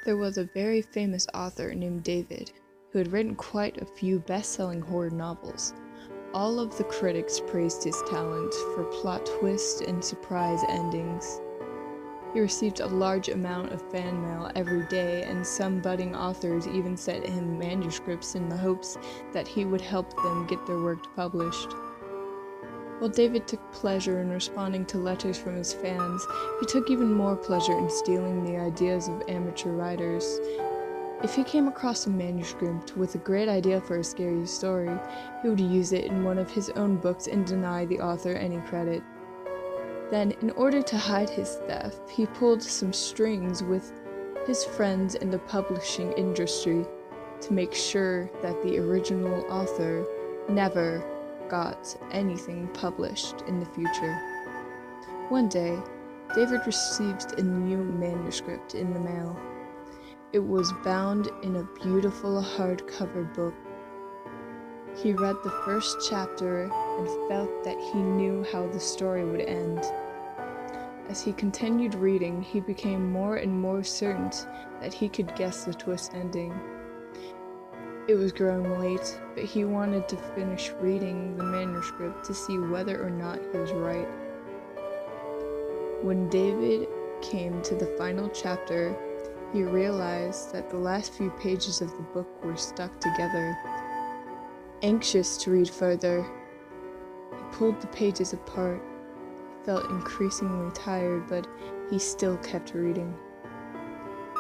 There was a very famous author named David, who had written quite a few best-selling horror novels. All of the critics praised his talent for plot twists and surprise endings. He received a large amount of fan mail every day, and some budding authors even sent him manuscripts in the hopes that he would help them get their work published. While David took pleasure in responding to letters from his fans, he took even more pleasure in stealing the ideas of amateur writers. If he came across a manuscript with a great idea for a scary story, he would use it in one of his own books and deny the author any credit. Then, in order to hide his theft, he pulled some strings with his friends in the publishing industry to make sure that the original author never got anything published in the future. One day, David received a new manuscript in the mail. It was bound in a beautiful hardcover book. He read the first chapter and felt that he knew how the story would end. As he continued reading, he became more and more certain that he could guess the twist ending. It was growing late, but he wanted to finish reading the manuscript to see whether or not he was right. When David came to the final chapter, he realized that the last few pages of the book were stuck together. Anxious to read further, he pulled the pages apart. He felt increasingly tired, but he still kept reading.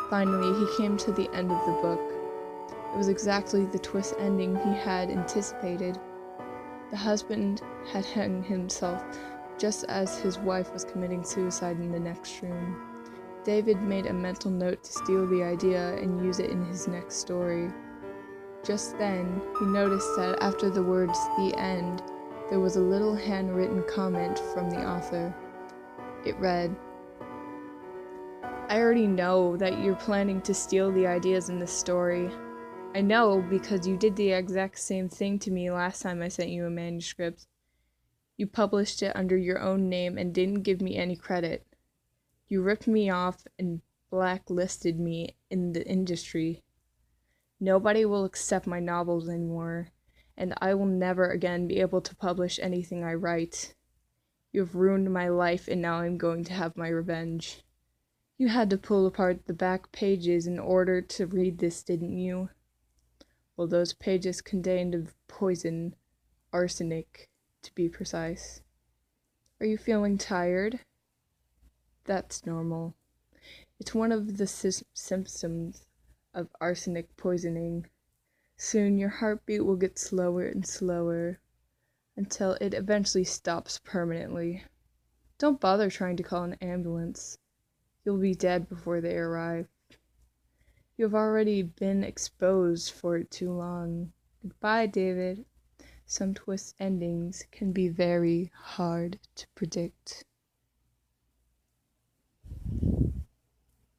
Finally, he came to the end of the book. It was exactly the twist ending he had anticipated. The husband had hung himself just as his wife was committing suicide in the next room. David made a mental note to steal the idea and use it in his next story. Just then, he noticed that after the words "the end," there was a little handwritten comment from the author. It read, "I already know that you're planning to steal the ideas in this story. I know because you did the exact same thing to me last time I sent you a manuscript. You published it under your own name and didn't give me any credit. You ripped me off and blacklisted me in the industry. Nobody will accept my novels anymore, and I will never again be able to publish anything I write. You have ruined my life, and now I'm going to have my revenge. You had to pull apart the back pages in order to read this, didn't you? Well, those pages contained poison, arsenic, to be precise. Are you feeling tired? That's normal. It's one of the symptoms of arsenic poisoning. Soon your heartbeat will get slower and slower until it eventually stops permanently. Don't bother trying to call an ambulance. You'll be dead before they arrive. You have already been exposed for it too long. Goodbye, David." Some twist endings can be very hard to predict.